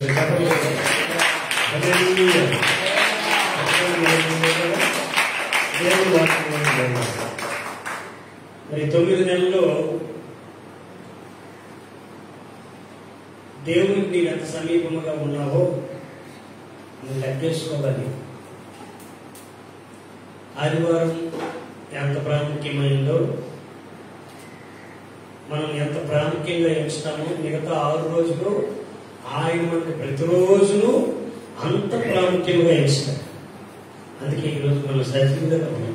మరి 9 నెలల్లో దేవునికి నీవు ఎంత సమీపంగా ఉన్నావో నువ్వు లెక్కేసుకోవాలి. ఆదివారం ఎంత ప్రాముఖ్యమైందో మనం ఎంత ప్రాముఖ్యంగా ఎంచుతామో మిగతా 6 రోజులు ఆయన మనకి ప్రతిరోజును అంత ప్రాముఖ్యంగా ఎంచుతాం. అందుకే ఈరోజు మనం సజీవంగా ఉన్నాం.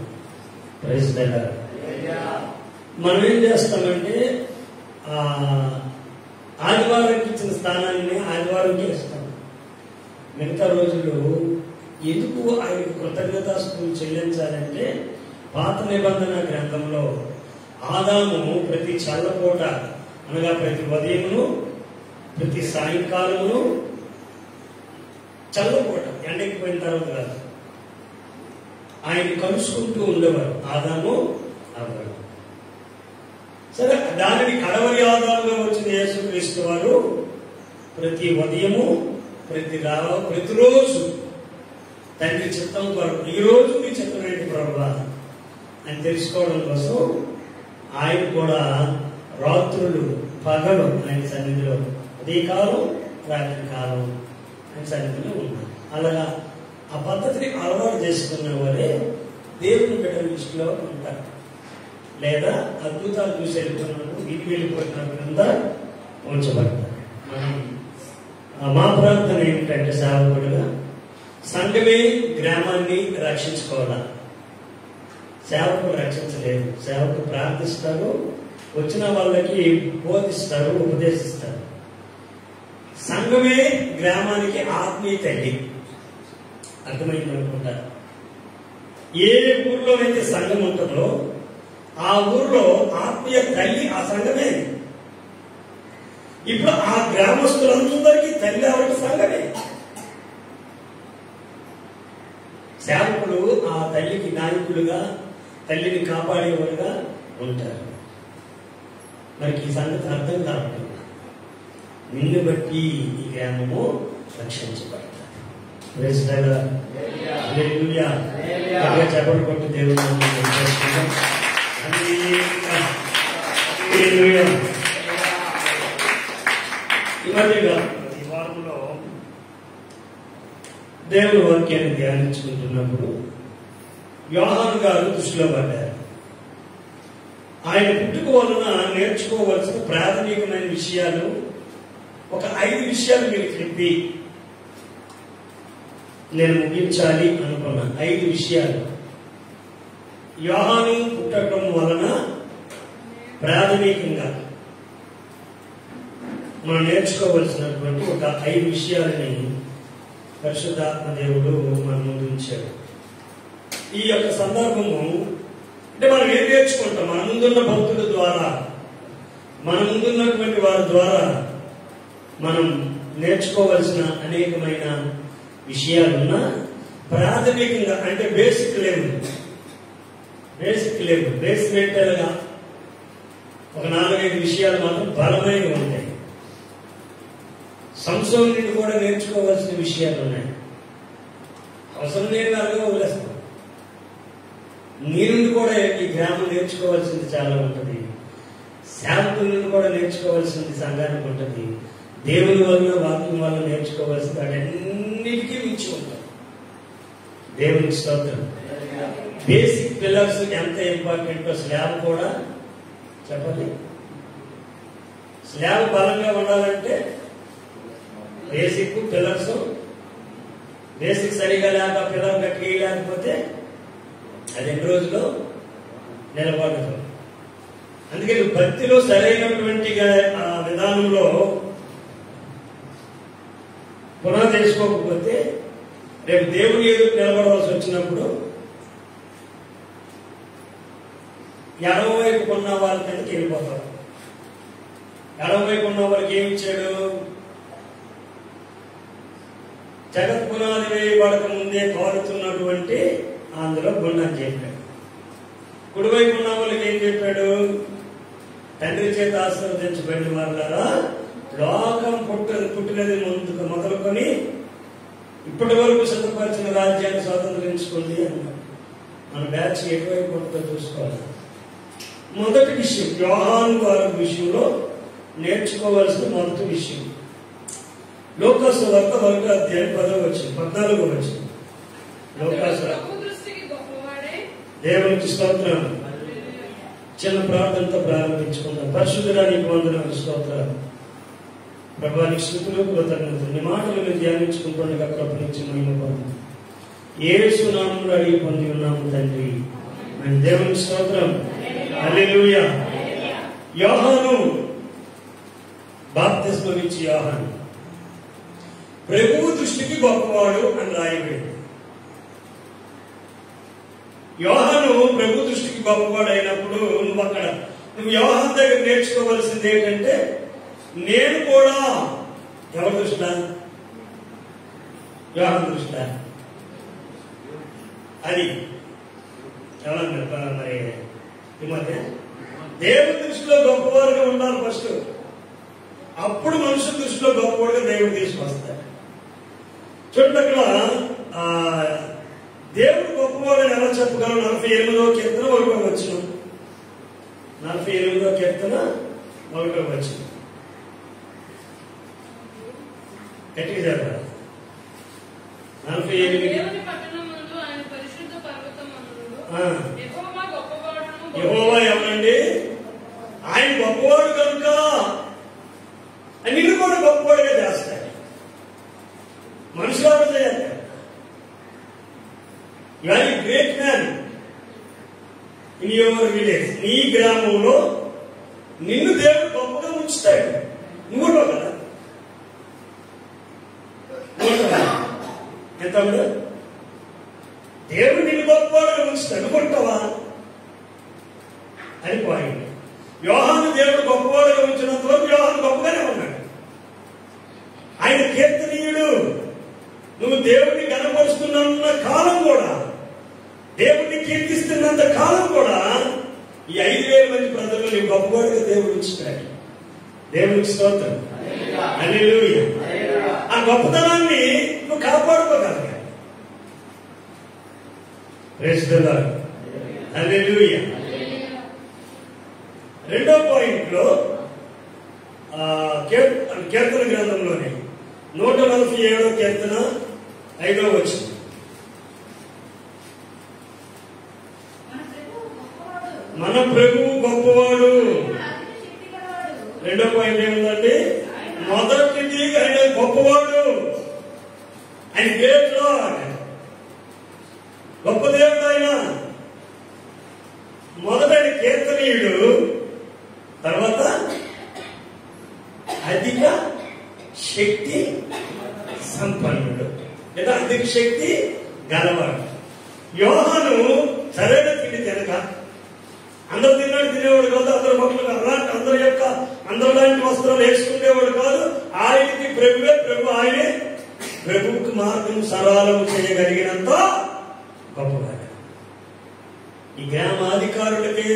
Praise the Lord. మనం ఏం చేస్తామంటే ఆదివారానికి ఇచ్చిన స్థానాన్ని ఆదివారంకి ఇస్తాం. మిగతా రోజులు ఎందుకు ఆయన కృతజ్ఞతాస్తుతులు చెల్లించాలంటే పాత నిబంధన గ్రంథంలో ఆదాము ప్రతి చల్లపూట అనగా ప్రతి ఉదయమును ప్రతి సాయంకాలమును చల్లపూట ఎండెక్కిపోయిన తర్వాత కాదు ఆయన కలుసుకుంటూ ఉండేవారు ఆదాము అవ్వడు. సరే, దానిని కడవరి ఆదాముగా వచ్చిన యేసుక్రీస్తు వారు ప్రతి ఉదయము ప్రతిరోజు తండ్రి చిత్తం కొరకు ఈ రోజు మీ చిత్తం ఏంటి ప్రభువా అని తెలుసుకోవడం కోసం ఆయన కూడా రాత్రులు పగలు ఆయన సన్నిధిలో ఉదయకాలం రాత్రి కాలం ఆయన సన్నిధిలో ఉన్నారు. అలాగా ఆ పద్ధతిని అలవాటు చేసుకున్న వారే దేవుని బిడ్డల దృష్టిలో ఉంటారు. లేదా అద్భుతాలు చూసి వెళ్ళిపోయినారు, వీటికి వెళ్ళిపోతున్నారు కింద ఉంచబడతారు. మనం మా ప్రార్థన ఏమిటంటే సేవకుడుగా సంఘమే గ్రామాన్ని రక్షించుకోవాలా. సేవకుడు రక్షించలేదు. సేవకుడు ప్రార్థిస్తారు, వచ్చిన వాళ్ళకి బోధిస్తారు, ఉపదేశిస్తారు. సంఘమే గ్రామానికి ఆత్మీయ తల్లి. అర్థమైంది అనుకుంటారు. ఏ ఊర్లో అయితే సంఘం ఉంటుందో ఆ ఊర్లో ఆత్మీయ తల్లి ఆ సంఘమే. ఇప్పుడు ఆ గ్రామస్తులందరికీ తల్లి అవడం సంఘమే. సేవకులు ఆ తల్లికి నాయకులుగా, తల్లిని కాపాడేవారుగా ఉంటారు. మనకి ఈ సంగతి అర్థం కావట్లేదు. నిన్ను బట్టి ఈ గ్రామము రక్షించబడతారు. చెప్పలు కొట్టు దేవుడు ఈ వారంలో దేవుని వాక్యాన్ని ధ్యానించుకుంటున్నప్పుడు యోహాను గారు దృష్టిలో పడ్డారు. ఆయన పుట్టుక వలన నేర్చుకోవలసిన ప్రాథమికమైన విషయాలు ఒక 5 విషయాలు మీకు చెప్పి నేను ముగించాలి అనుకున్నా. 5 విషయాలు యోహాను పుట్టడం వలన ప్రాథమికంగా మనం నేర్చుకోవలసినటువంటి ఒక 5 విషయాలని పరిశుద్ధాత్మ దేవుడు మన ముందు ఉంచాడు. ఈ యొక్క సందర్భము అంటే మనం ఏం నేర్చుకుంటాం? మన ముందున్న భక్తుల ద్వారా, మన ముందున్నటువంటి వారి ద్వారా మనం నేర్చుకోవలసిన అనేకమైన విషయాలున్నా ప్రాథమికంగా అంటే బేసిక్ లెవెల్, బేస్మెంటల్ గా ఒక 4-5 విషయాలు మాత్రం బలమైనవి ఉంటాయి. సంసోను నుండి కూడా నేర్చుకోవాల్సిన విషయాలు ఉన్నాయి. అవసరం లేని అలాగే వదిలేస్తాం. నీ నుండి కూడా ఈ గ్రామం నేర్చుకోవాల్సింది చాలా ఉంటుంది. సేవకుల నుండి కూడా నేర్చుకోవాల్సింది సంఘానికి ఉంటుంది. దేవుని వల్ల, వాక్యం వల్ల నేర్చుకోవాల్సింది వాటన్నిటికీ మించి ఉంటాం. దేవునికి స్తోత్రం. బేసిక్ పిల్లర్స్ ఎంత ఇంపార్టెంటో స్లాబ్ కూడా చెప్పండి. స్లాబ్ బలంగా ఉండాలంటే బేసిక్ పిల్లర్స్, బేసిక్ సరిగా లేక పిల్లర్ గట్టిగా లేకపోతే అది 2 రోజుల్లో నిలబడదు. అందుకని భక్తిలో సరైనటువంటి విధానంలో పునాది చేసుకోకపోతే రేపు దేవుని ఎదురు నిలబడవలసి వచ్చినప్పుడు ఎడమ వైపు ఉన్న వాళ్ళ కిందకి వెళ్ళిపోతారు. ఎడమ వైపు ఉన్న వాళ్ళకి ఏమి ఇచ్చాడు? జగత్ పునాది వేయబడక ముందే కాలుతున్నటువంటి అందులో గుండాన్ని చెప్పాడు. కుడివైపు ఉన్న వాళ్ళకి ఏం చెప్పాడు? తండ్రి చేత ఆశీర్వదించబడిన వాళ్ళారా లోకం పుట్టినది ముందుకు మొదలుకొని ఇప్పటి వరకు సిద్ధపరిచిన రాజ్యాన్ని స్వాతంత్రించుకోండి అన్నాడు. మన బ్యాచ్ ఎటువైపు ఉంటుందో చూసుకోవాలి. మొదటి విషయం, యోహాను వారి విషయంలో నేర్చుకోవాల్సిన మొదటి విషయం, లోకాసు వార్త 1వ అధ్యాయం 10వ వచనం 14వ వచనం. లోకాసు దేవునికి స్తోత్రం. చిన్న ప్రార్థనతో ప్రారంభించుకుందాం. పరిశుద్ధుడానికి వందనాలు, స్తోత్రాలు. ప్రభానికి స్తుతులు, కృతజ్ఞతలు. నీ మాటలు మేము ధ్యానించుకుంటుండగా కృప నుంచి మహిమ పొందాం. యేసు నామములో అడిగి పొంది ఉన్నాము తండ్రి. మేము దేవునికి స్తోత్రం. హల్లెలూయా. యోహాను బాప్తిస్మం ఇచ్చి యోహాను ప్రభువు దృష్టికి గొప్పవాడు అని రాయబడింది. యోహాను ప్రభు దృష్టికి గొప్పవాడు అయినప్పుడు నువ్వు యోహాను దగ్గర నేర్చుకోవాల్సింది ఏంటంటే, నేను కూడా ఎవరి దృష్టిలో? యోహాను దృష్టిలో. అది ఎవరన్నా మరి ఈ మధ్య దేవుడి దృష్టిలో గొప్పవారుగా ఉండాలి ఫస్ట్. అప్పుడు మనుషుల దృష్టిలో గొప్పవాడుగా దేవుడు తీసుకొస్తాడు. చూడండి, అక్కడ దేవుడు గొప్పవాడని ఎలా చెప్పగలం? 48వ కీర్తన 1వ వచనం. 48వ కీర్తన 1వ వచనం. గట్టిగా చెప్పాలి. 48. యెహోవా ఎవరండి? ఆయన గొప్పవాడు కనుక నిన్ను కూడా గొప్పవాడుగా చేస్తాడు. మనుషులు ఎవరు చేయాలి? You are a great man in your village. నీ గ్రామంలో నిన్ను దేవుడు గొప్పగా ఉంచుతాడు. నువ్వు కదా ఎంత దేవుడు నిన్ను గొప్పవాడుగా ఉంచుతాడు. అనుకుంటావా అని పాయింట్. యోహాను దేవుడు గొప్పవాడుగా ఉంచినంత వరకు యోహాను గొప్పగానే ఉన్నాడు. ఆయన కీర్తనీయుడు. నువ్వు దేవుడిని కనపరుస్తున్న కాలం కూడా, దేవుడిని కీర్తిస్తున్నంత కాలం కూడా ఈ 5,000 మంది ప్రజలు నీవు గొప్పవాడుగా దేవుడు ఉంచుతాడు. దేవుడికి స్తోత్రం. హల్లెలూయా. ఆ గొప్పతనాన్ని నువ్వు కాపాడుకోగలగాలి. Praise the Lord. హల్లెలూయా. రెండో పాయింట్ లో కీర్తన గ్రంథంలోనే 147వ కీర్తన 5వ వచనం. మన ప్రభువు గొప్పవాడు. రెండో పాయింట్ ఏముందండి? మొదటిది ఆయన గొప్పవాడు. ఆయన గ్రేట్ లార్డ్, గొప్ప దేవుడు ఆయన. మొదట ఆయన కీర్తనీయుడు, తర్వాత అధిక శక్తి సంపన్నుడు లేదా అధిక శక్తి గలవాడు. యోహాను సరైన తిండి తినక, అందరు తినేవాడు కాదు, అందరు లాంటి వస్త్రాలు వేసుకునేవాడు కాదు. ఆయనకి ప్రభువే ప్రభు. ఆయనే ప్రభువుకి మార్గం సరళం చేయగలిగినంత గొప్పవాడు. ఈ గ్రామాధికారులకి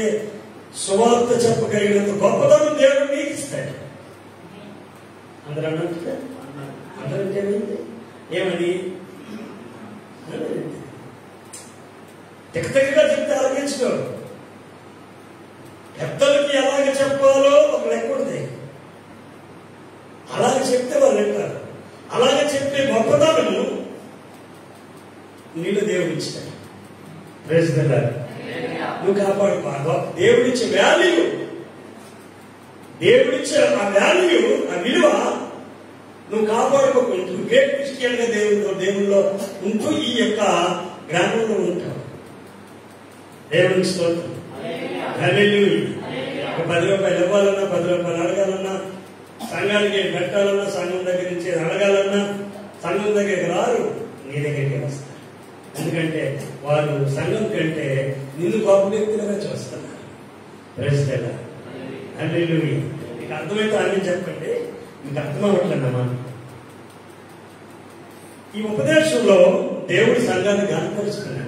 సువార్త చెప్పగలిగినంత గొప్పతనం దేవుడు నీకు ఇస్తాడు. అందరూ అన్నట్టు అందరంటే ఏమని తెగగా చెప్తే ఆలోచించుకో. పెద్దలకి ఎలాగ చెప్పాలో ఒక లెక్క ఉంది. అలాగే చెప్తే వాళ్ళు వింటారు. అలాగే చెప్పే గొప్పతనము నీళ్ళు దేవుడు ఇచ్చాడు. Praise the Lord. నువ్వు కాపాడుకో. దేవుడిచ్చే వాల్యూ, దేవుడిచ్చే ఆ వాల్యూ, ఆ విలువ నువ్వు కాపాడుకోకుంటూ గ్రేట్ క్రిస్టియన్ గా దేవుల్లో ఉంటూ ఈ యొక్క గ్రామంలో ఉంటావు. దేవునికి స్తోత్రం. హల్లెలూయా. ఒక 10 రూపాయలు ఇవ్వాలన్నా, 10 రూపాయలు అడగాలన్నా, సంఘానికి పెట్టాలన్నా, సంఘం దగ్గర నుంచి అడగాలన్నా సంఘం దగ్గరికి రారు, నీ దగ్గరికి వస్తారు. ఎందుకంటే వాళ్ళు సంఘం కంటే నిన్ను గొప్ప వ్యక్తులుగా చూస్తున్నారు. Praise the Lord. హల్లెలూయా. మీకు అర్థమైతే అని చెప్పండి. మీకు అర్థమవట్లేదమ్మా. ఈ ఉపదేశంలో దేవుడు సంఘాన్ని గణపరుస్తున్నాడు.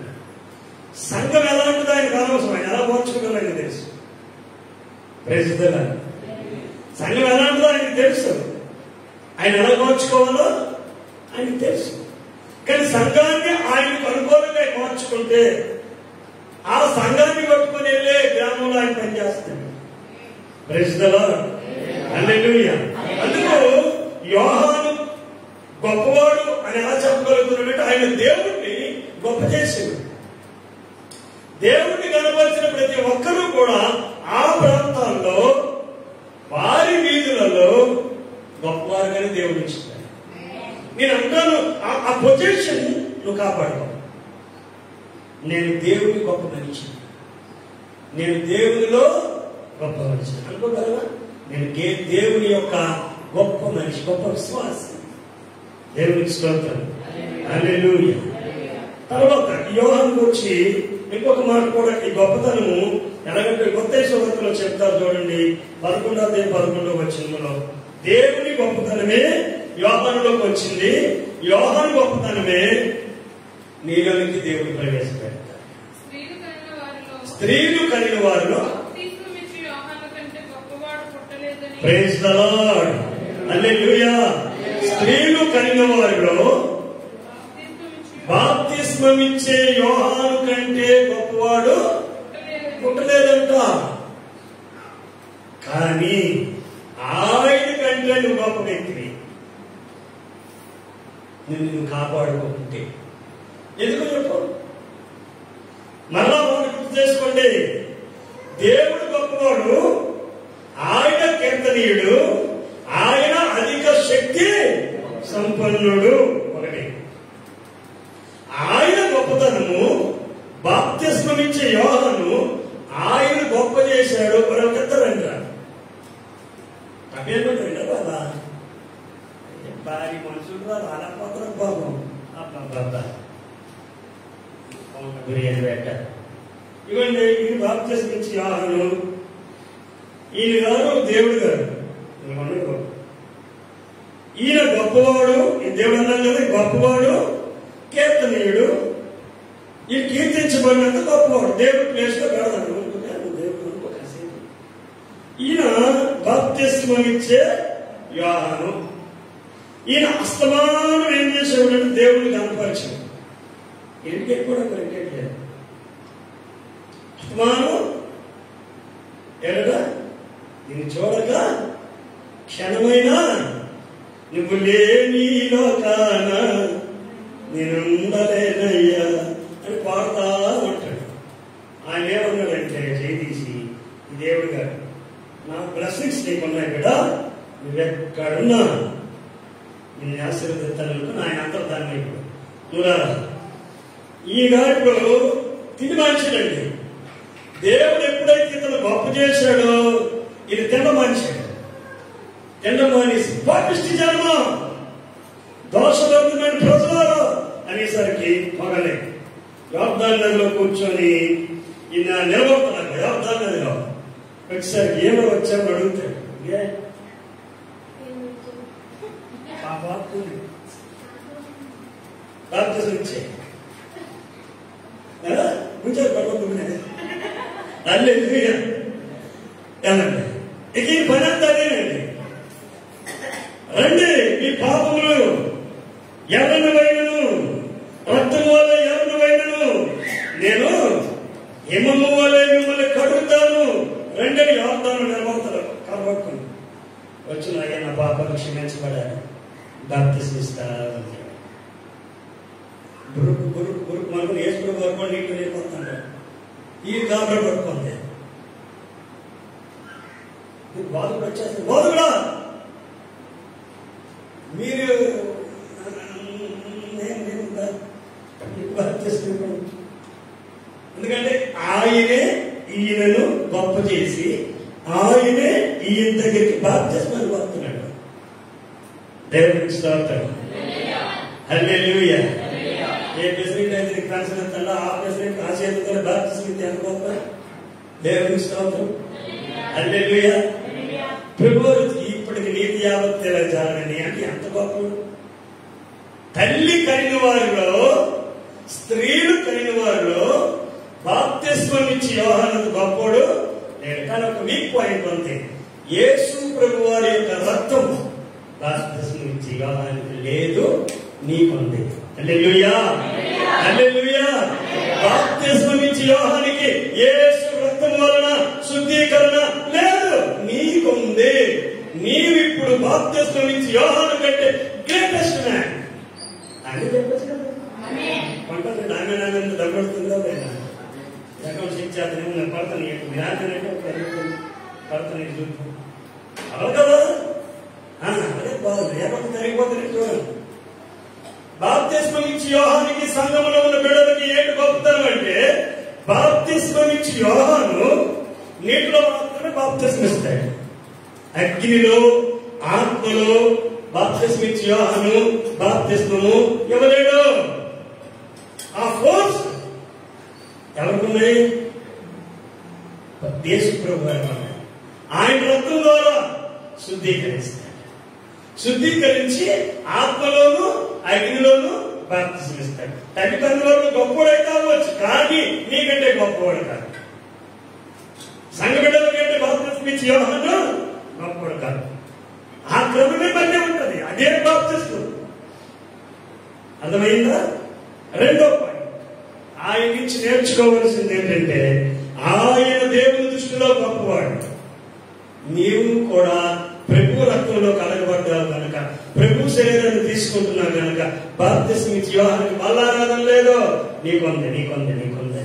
సంఘం ఎలా ఉంటుందో ఆయనకు అనవసరం. ఆయన ఎలా పోల్చుకోగలరు ఆయనకు తెలుసు. Praise the Lord. సంఘం ఎలా ఉంటుందో ఆయనకు తెలుసు. ఆయన ఎలా మార్చుకోవాలో ఆయనకు తెలుసు. కానీ సంఘాన్ని ఆయనకు అనుకూలంగా మార్చుకుంటే ఆ సంఘాన్ని పట్టుకుని వెళ్ళే గ్రామంలో ఆయన పనిచేస్తాడు. Praise the Lord. హల్లెలూయా. అందుకు యోహాను గొప్పవాడు అని ఎలా చెప్పగలుగుతున్నాడంటే ఆయన దేవుడిని గొప్ప చేశాడు. దేవుడిని కనపరిచిన ప్రతి ఒక్కరూ కూడా ఆ ప్రాంతాల్లో వారి వీధులలో గొప్పవారుగానే దేవుడు ఇస్తాడు. నేను అంటాను, ఆ పొజిషన్ నువ్వు కాపాడుకో. నేను దేవుని గొప్ప మనిషి, నేను దేవునిలో గొప్ప మనిషి అనుకోగలవా? నేను దేవుని యొక్క గొప్ప మనిషి, గొప్ప విశ్వాసం. దేవునికి స్తోత్రం. హల్లెలూయా. తర్వాత యోహాను గురించి ఇంకొక మాట కూడా, ఈ గొప్పతనము ఎలాగంటే మత్తయి సువార్తలో చెప్తారు చూడండి, 11వ వచనంలో దేవుని గొప్పతనమే యోహానులోకి వచ్చింది, యోహాను గొప్పతనమే నీలోనికి దేవుడు ప్రవేశపెడతారు. స్త్రీలు కలిగిన వారిలో ప్రైజ్ ది లార్డ్. హల్లెలూయా. స్త్రీలు కలిగిన వారిలో బాప్తిస్మమిచ్చే యోహాను కంటే గొప్పవాడు పుట్టలేదంట. కానీ ఆయన కంటే నువ్వు గొప్ప వ్యక్తివి. నువ్వు కాపాడుకుంటే ఎందుకు చెప్పు? మరలా మనం గుర్తు చేసుకోండి, దేవుడు గొప్పవాడు, ఆయన కీర్తనీయుడు, ఆయన అధిక శక్తి సంపన్నుడు. ఒకటి ఆయన గొప్పతనము, బాప్తిస్మమిచ్చే యోహాను ఆయన గొప్ప చేశాడు. మరొకరంట అభ్యర్థుడు బాబా భారీ మనుషులు అలా పోతారు బాబం. బిర్యానీ పెట్ట ఇవ్వండి. ఇది బాప్తిస్మమిచ్చే యోహాను, ఈయన గారు దేవుడు గారు. ఈయన గొప్పవాడు, ఈ దేవుడు అన్నాడు కదా, గొప్పవాడు, కీర్తనీయుడు. ఈ కీర్తించబడినంత గొప్పవాడు. దేవుడు ప్లేస్ లో కాదు. దేవుడు ఈయన బాప్తిస్మమిచ్చే యోహాను. ఈయన అస్తమానం ఏం చేసేవాడు? దేవుడిని కనపరిచాడు. ఎందుకు కూడా లేదు. అస్తమానం ఎరగా నేను చూడక క్షణమైనా నువ్వు లేని లోకాన నేను ఉండలేనయ్యా అని పాడుతా ఉంటాడు. ఆయన ఏమన్నాడంటే జయదీసి, దేవుడు గారు నా బ్లెస్సింగ్స్ నీకున్నాయి కదా, నువ్వెక్కడున్నా నేను ఆశీర్వదిస్తాను. ఆయన అంతర్ధాన్ని నువ్వురా. ఈ గాడిలో తిని మనిషినండి. దేవుడు ఎప్పుడైతే ఇతను గొప్ప చేశాడో ఇది తిన్న మనిషి. తిన్న మనిషి పాపిష్టి జన్మ, దోషదొరుకుతున్న ప్రజలు అనేసరికి పగలే యోర్దాను నదిలో కూర్చొని ఈయన నిలబడుతున్నాడు. యోర్దాను నదిలో వచ్చేసరికి ఏమో వచ్చామని అడుగుతాడు. బాప్తిజం ఇచ్చే ఉంచారు పడుకుంటున్నాడు. హల్లెలూయా. ఏమండి ఇక ఈ పని అంతా అదేనండి. రండి, మీ పాపములు ఎవరిని వైనను, రక్తము వల్ల ఎవరిని వైనను నేను హిమము వల్ల మిమ్మల్ని కడుగుతాను. రెండని యోర్దాను నిలబడతారు. కాబట్టి వచ్చిన నా పాపను క్షమించబడాలి, బాప్తిజం ఇస్తారు. బురుకు బురుకు బురుకు మనకు వేసుకుని వరకు నీళ్ళు వెళ్ళిపోతాడు. ఈ గాబర పడుతుంది. బాధలు వచ్చేస్తుంది. బాధకుడా మీరు ఎందుకంటే ఆయనే ఈయనను గొప్ప చేసి ఆయనే ఈయన దగ్గరికి బాప్తిస్మాలు వస్తున్నాడు. దేవునికి స్తోత్రం. హల్లెలూయా. ఏ ప్రెసిడెంట్ అయితే పెన్షన్ ఇస్తాడో ఆ ప్రెసిడెంట్ ఆశీర్వదితో బాప్తిస్మం అనుకోవా. దేవునికి స్తోత్రం. హల్లెలూయా. ప్రభు ఇప్పటికి నీతి యావత్ తెలియజాలని అంటే ఎంత గొప్ప. తల్లి కలిగిన వారిలో, స్త్రీలు కలిగిన వారిలో బాప్తిస్మం ఇచ్చి యోహాను గొప్పడు లేడు. కానీ ఒక వీక్ పాయింట్ ఉంది. యేసు ప్రభు వారి యొక్క రక్తము బాప్తిస్మం ఇచ్చి యోహానికి లేదు, నీకుంది. హల్లెలూయా, హల్లెలూయా. బాప్తిస్మం ఇచ్చి యోహానికి యేసు రక్తం వలన శుద్ధీకరణ లేదు, నీకుంది. నీవిప్పుడు బాప్తిస్మం ఇచ్చి యోహాను కంటే గ్రేటెస్ట్ మ్యాన్ అని చెప్పచ్చు కదా. పంటలు ఆమె నాన్న దెబ్బడుతుందో లేదా అకౌంట్ శిక్షాన్ని పడతాను జ్ఞానంటే పడతాను చూపు అవ్వదు కదా. అదే బాగుంది, ఎక్కడ జరిగిపోతుంది చూడండి. బాప్తిస్మం ఇచ్చి యోహానికి సంఘములో ఉన్న బిడ్డలకి ఏంటి గొప్పతనం అంటే, బాప్తిస్మం ఇచ్చి యోహాను నీటిలో మాత్రమే బాప్తిస్మం ఇస్తాడు. అగ్నిలో ఆత్మలో బాప్తిస్మం ఇచ్చి యోహాను బాప్తిస్మము ఇవ్వలేడు. ఆ ఫోర్స్ ఎవరున్నాయి? యేసు ప్రభు ఆయన రక్తం ద్వారా శుద్ధీకరిస్తాడు. శుద్ధీకరించి ఆత్మలోను అగ్నిలోను బాప్తిస్మం ఇస్తాడు. తల్లిదండ్రులు గొప్పవాడే కావచ్చు, కానీ నీకంటే గొప్పవాడు కాదు. సంఘ బిడ్డల కంటే బాప్తిస్మం ఇచ్చి యోహాను గొప్పవాడు కాదు. ఆ క్రమమే మధ్య ఉంటది, అదే బాప్తిస్మం. అర్థమైందా? రెండో పాయింట్ ఆయన నుంచి నేర్చుకోవలసింది ఏంటంటే, ఆయన దేవుని దృష్టిలో గొప్పవాడు. నీవు కూడా ప్రభు రక్తంలో కలగబడ్డావు కనుక, ప్రభు శరీరాన్ని తీసుకుంటున్నావు కనుక బాప్తిస్మం ఇచ్చి యోహానికి బలారాధన లేదు, నీకుంది, నీకుంది, నీకుంది.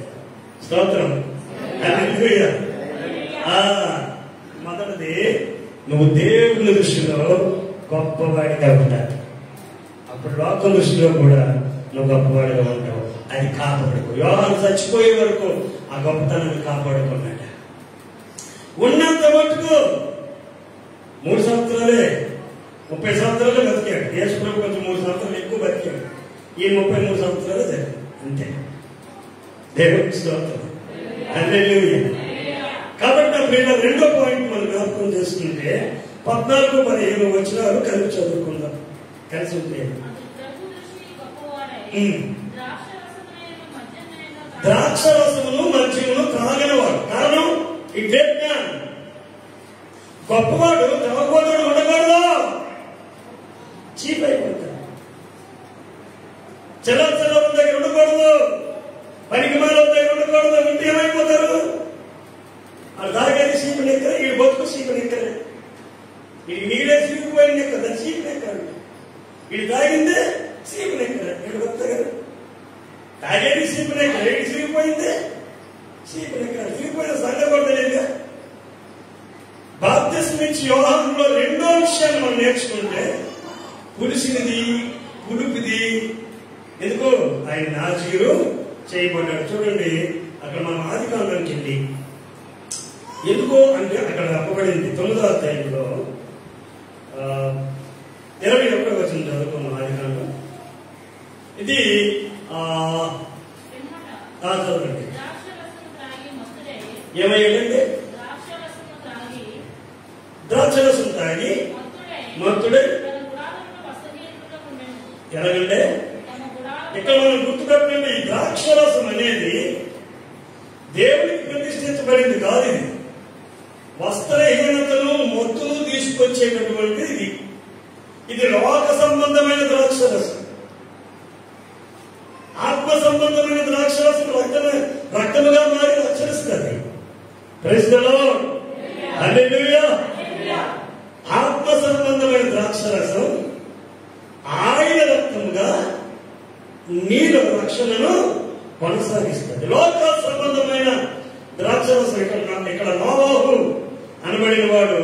స్తోత్రం. మొదటిది, నువ్వు దేవుని దృష్టిలో గొప్పవాడిగా ఉంటావు. అప్పుడు లోక దృష్టిలో కూడా నువ్వు గొప్పవాడిగా ఉంటావు. అది కాపాడుకో. యోహాను చచ్చిపోయే వరకు ఆ గొప్పతనాన్ని కాపాడుకున్నాడు. ఉన్నంత మటుకు 3 సంవత్సరాలే, 30 సంవత్సరాలే బతికాడు. యేసు ప్రభు కొంచెం 3 సంవత్సరాలు ఎక్కువ బతికాడు. ఈ 33 సంవత్సరాలు జరిగింది అంతే. దేవునికి స్తోత్రం. హల్లెలూయా. కాబట్టి నా ప్రియుల రెండో పాయింట్ మనం జ్ఞాపకం చేసుకుంటే 14-15 వచనాలు కలిపి చదువుకుందాం. కలిసి ఉంటే, ద్రాక్షరసమును మద్యమును త్రాగనివాడు. కారణం, ఈ గ్రేట్ మ్యాన్, గొప్పవాడు త్రాగబోతుడు ఉండకూడదు, చీప్ అయిపోతాడు. చెల్ల దగ్గర ఉండకూడదు, పనికి మాల దగ్గర ఉండకూడదు. ఉంటే ఏమైపోతారు? వాళ్ళు తాగేది సీపు నెక్కర, ఈ బతుకు సీపు నెక్కర, ఇది నీడే సీపుపోయింది నెక్క, దాన్ని సీపు నెక్కాడు. ఇది తాగిందే సీపు నెక్కర, ఇక్కడ బతుకు తాగేది సీపు నెక్కర, ఇది సీగిపోయిందే సీపు నెక్కర. సీగిపోయిన సంగపడలేదుగా. బాప్తిస్మం ఇచ్చి యోహానులో రెండో విషయాన్ని మనం నేర్చుకుంటే, పులిసినది పులుపుది. ఎందుకు? ఆయన నాజీరు చేయబడ్డాడు. చూడండి, అక్కడ మనం ఆదికాండానికి వెళ్ళి, ఎందుకు అంటే అక్కడ చెప్పబడింది 9వ అధ్యాయంలో 21వ వచనం చదువుకున్నాం. ఆదికాండం ఇది చదవండి. ఏమయ్యాడంటే, ద్రాక్షరసం తాగి మత్తుడే. ఎలాగంటే ఇక్కడ మనం గుర్తుపెట్టండి, ఈ ద్రాక్షరసం అనేది దేవునికి ప్రతిష్ఠించబడింది కాదు. ఇది వస్త్రహీనతను మొత్తం తీసుకొచ్చేటటువంటి ఇది లోక సంబంధమైన ద్రాక్షరసం. ఆత్మ సంబంధమైన ద్రాక్షరసం రక్తముగా మారి రక్షిస్తుంది. Praise the Lord. హల్లెలూయా. ఆత్మ సంబంధమైన ద్రాక్షరసం ఆయన రక్తముగా నీలో రక్షణను కొనసాగిస్తుంది. లోక సంబంధమైన ద్రాక్షరసం ఇక్కడ నోవాహు అనబడిన వాడు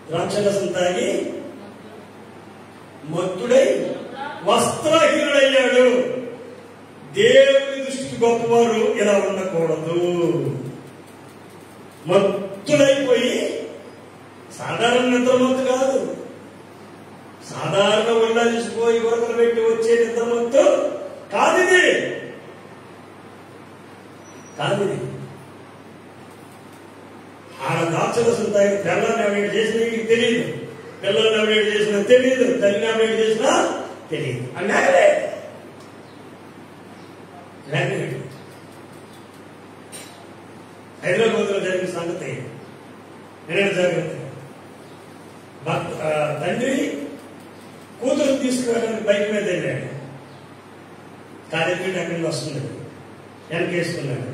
ద్రాక్షరసం తాగి మత్తుడై వస్త్రహీనుడయ్యాడు. దేవుని దృష్టికి గొప్పవారు ఇలా ఉండకూడదు. మత్తుడైపోయి, సాధారణ నిద్రమత్తు కాదు, సాధారణ ఉండాల్సిపోయి వరదలు పెట్టి వచ్చే నిద్రమత్తు కాదు. ఇది ఆడ ద్రాక్షరసం తాగి పిల్లల్ని అవిడేట్ చేసినా నీకు తెలియదు, పిల్లల్ని అవిడేట్ చేసినా తెలియదు, తల్లిని అవిడేట్ చేసినా తెలియదు. అంటే హైదరాబాద్ లో జరిగిన సంగతి నేను జాగ్రత్త. తండ్రి కూతురు తీసుకురావడానికి బైక్ మీద వెళ్ళాడు. కార్యక్రమం అక్కడికి వస్తుంది, వెనకేసుకున్నాడు.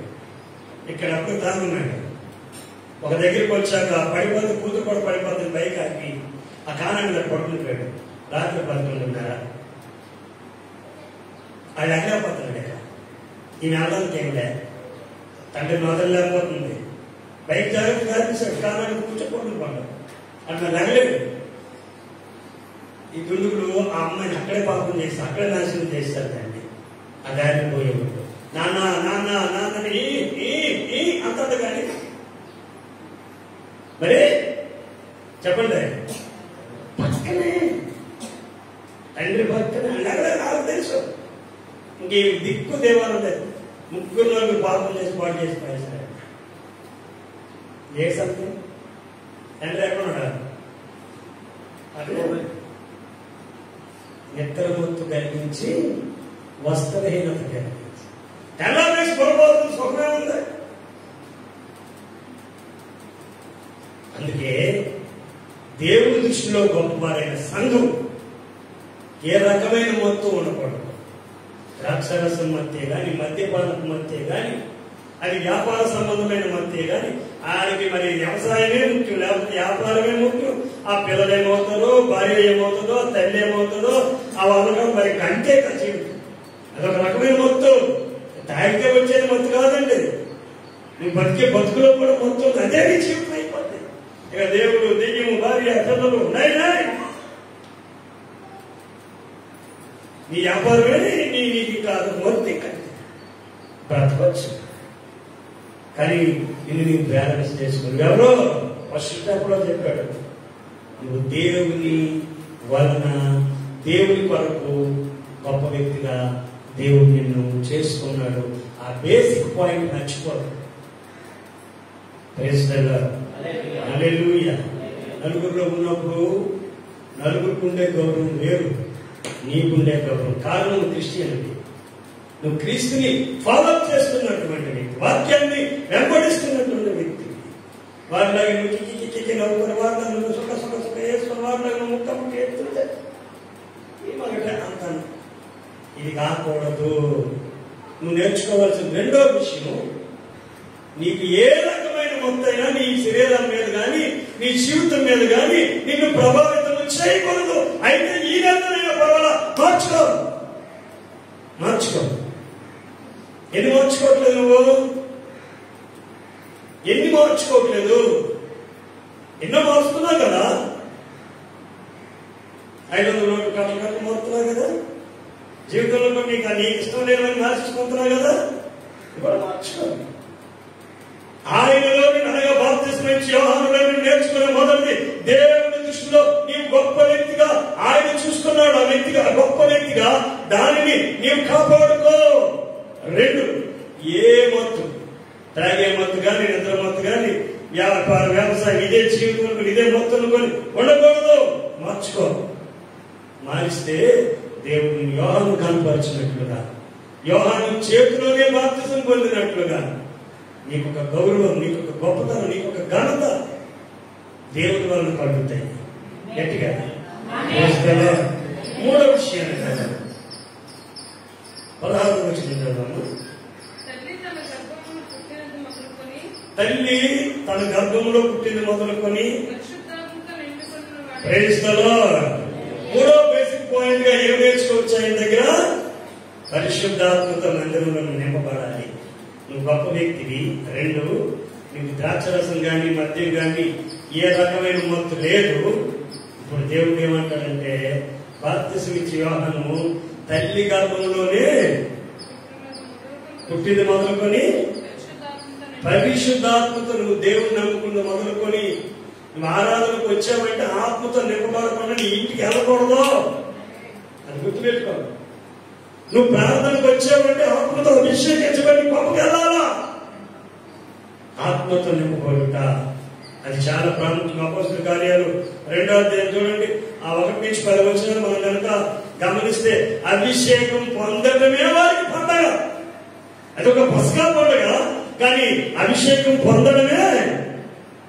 ఇక్కడ అప్పుడు తాగున్నాడు. ఒక దగ్గరికి వచ్చాక పడిపోతే కూతురు కూడా పడిపోతుంది. బైక్ ఆపి ఆ కారణం మీద పడుకుంటాడు. రాత్రి 11:30. అది అగలేకపోతున్నాడు. ఇక్కడ ఈయన ఆడడానికి ఏమిలే, తండ్రి వదలలేకపోతుంది. బైక్ జాగ్రత్త కనిపిస్తాడు, కారణాన్ని కూర్చోకూడదు పడ్డాడు. అట్లా నగలేదు. ఈ దుండుకులు ఆ అమ్మాయిని అక్కడే పాపం చేసి అక్కడే నాశనం చేస్తారు. దాన్ని ఆ దారిని పోయేవాడు నాన్న నాన్న నాన్నని అంత కానీ మరి చెప్పండి, పక్కనే తండ్రి పక్కనే నగలేదు. నాకు తెలుసు ఇంక దిక్కు దేవాలయం లేదు. 3 పాపం చేసి పాటు చేసి పడేశారు. ఏ సంగతి తండ్రి ఎక్కడున్నాడు? అదే నిద్రమత్తు కలిగించి వస్త్రహీనత కలిగించి తెల్లవేసి పొరపాటు సుఖమే ఉంది. అందుకే దేవుని దృష్టిలో గొప్పవారైన సంఘం ఏ రకమైన మత్తు ఉండకూడదు. ద్రాక్షరసం మత్తే కానీ, మద్యపానపు మత్తే కానీ, అది వ్యాపార సంబంధమైన మత్తే కానీ, ఆయనకి మరి వ్యవసాయమే ముఖ్యం, లేకపోతే వ్యాపారమే ముఖ్యం. ఆ పిల్లలు ఏమవుతుందో, భార్య ఏమవుతుందో, తల్లి ఏమవుతుందో ఆ వాళ్ళగా మరి కంటే జీవితం అదొక రకమైన మత్తు. తాగితే వచ్చేది మత్తు కాదండి. నువ్వు బతికే బతుకులో కూడా మత్తు, అదే నీ జీవితం అయిపోతుంది. ఇక దేవుడు, దెయ్యము, భార్య, పిల్లలు నాయ్ నీ వ్యాపారమే నీకు కాదు, మత్తు కంటే బ్రతకొచ్చు. కానీ నిన్ను నీకు బ్యాలెన్స్ చేసుకుని ఎవరో ఫస్ట్ ఎప్పుడో చెప్పాడు, నువ్వు దేవుని వలన దేవుని కొరకు గొప్ప వ్యక్తిగా దేవుడు నిన్ను చేసుకున్నాడు. ఆ బేసిక్ పాయింట్ మర్చిపోదు. హల్లెలూయా. నలుగురిలో ఉన్నప్పుడు నలుగురికి ఉండే గౌరవం వేరు, నీకుండే గౌరవం. కారణం క్రిస్టియనిటీ. నువ్వు క్రీస్తుని ఫాలో చేస్తున్నటువంటి వ్యక్తి, వాక్యాన్ని వెంబడిస్తున్నటువంటి వ్యక్తి. వారిలాగా నువ్వు కిక్కి నవ్వుకుని వారిలో నువ్వు సుఖ వేసుకుని వారిలో ముక్క ఎత్తుంటే ఈ మగట అంటాను. ఇది కాకూడదు. నువ్వు నేర్చుకోవాల్సిన రెండో విషయం, నీకు ఏ రకమైన మొత్తైనా నీ శరీరం మీద కానీ, నీ జీవితం మీద కానీ నిన్ను ప్రభావితం చేయకూడదు. అయితే ఈ నెలైనా పర్వాలా మార్చుకో. ఎన్ని మార్చుకోవట్లేదు నువ్వు? ఎన్ని మార్చుకోవట్లేదు? ఎన్నో మారుస్తున్నావు కదా. 500 నోట్లు కట్టలు మారుతున్నావు కదా. జీవితంలో నీకు ఇష్టం లేదని మార్చుకుంటున్నావు కదా. ఇప్పుడు మార్చుకో. ఆయనలో అనగా బాప్తిస్మం ఇచ్చి యోహానులో నేర్చుకునే మొదటి దేవుని దృష్టిలో నీవు గొప్ప వ్యక్తిగా ఆయన చూసుకున్నాడు. ఆ వ్యక్తిగా గొప్ప వ్యక్తిగా దానిని నీవు కాపాడుకో. 2, ఏ మత్తు, తాగే మత్తు కానీ, నిద్ర మత్తు కానీ, వ్యవసాయం ఇదే జీవితం ఇదే మత్తు అనుకొని ఉండకూడదు. మార్చుకో. మారిస్తే దేవుడిని యోహాను కనపరిచినట్లుగా, యోహాను చేతిలోనే బాప్తిసం పొందినట్లుగా నీకు ఒక గౌరవం, నీకు ఒక గొప్పతనం, నీకు ఒక ఘనత దేవుని వలన కలుగుతాయి. గట్టిగా 3వ విషయాన్ని 16వ వచనం చదవము. తల్లి తన గర్భంలో పుట్టింది మొదలుకొని ప్రైజ్ ది లార్డ్. 3వ బేసిక్ పాయింట్ గా ఏం నేర్చుకోవచ్చు ఆయన దగ్గర? పరిశుద్ధాత్మతో మందిరంలో నింపబడాలి. నువ్వు గొప్ప వ్యక్తివి. 2, నీకు ద్రాక్షరసం కానీ, మద్యం కానీ ఏ రకమైన మత్తు లేదు. ఇప్పుడు దేవుడు ఏమంటాడంటే, బాప్తిసం ఇచ్చే యోహాను తల్లి గర్భంలోనే పుట్టింది మొదలుకొని పరిశుద్ధాత్మతో నువ్వు దేవుని నమ్ముకున్న మొదలుకొని నువ్వు ఆరాధనకు వచ్చావంటే ఆత్మతో నింపబడకుండా నీ ఇంటికి వెళ్ళకూడదు. అది గుర్తుపెట్టుకో. నువ్వు ప్రార్థనకు వచ్చావంటే ఆత్మతో అభిషేకించబడి గొప్పకి వెళ్ళాలా. ఆత్మతో నింపబడుట అది చాలా ప్రాముఖ్యం. అపోస్తలుల కార్యాలు 2వ అధ్యాయం చూడండి. ఆ 1 నుంచి 10 వచనాలు మనం కనుక గమనిస్తే, అభిషేకం పొందడమే వారికి పండగ. అది ఒక పస్కా పండుగ, కానీ అభిషేకం పొందడమే